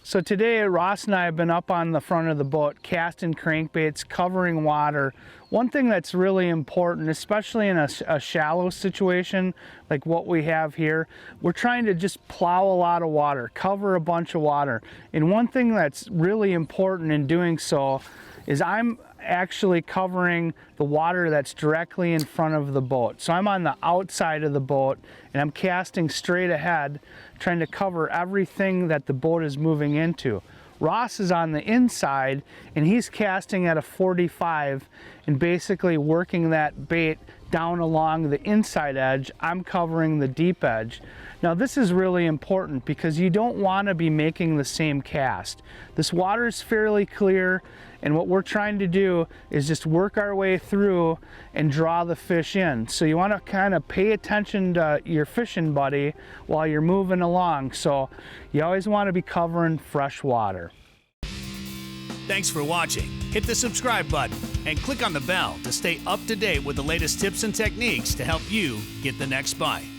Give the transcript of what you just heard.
So today Ross and I have been up on the front of the boat casting crankbaits, covering water. One thing that's really important, especially in a shallow situation like what we have here, we're trying to just plow a lot of water, cover a bunch of water. And one thing that's really important in doing so is I'm actually covering the water that's directly in front of the boat. So I'm on the outside of the boat and I'm casting straight ahead, trying to cover everything that the boat is moving into. Ross is on the inside and he's casting at a 45 and basically working that bait down along the inside edge. I'm covering the deep edge. Now this is really important because you don't want to be making the same cast. This water is fairly clear and what we're trying to do is just work our way through and draw the fish in. So you want to kind of pay attention to your fishing buddy while you're moving along. So you always want to be covering fresh water. Thanks for watching. Hit the subscribe button and click on the bell to stay up to date with the latest tips and techniques to help you get the next bite.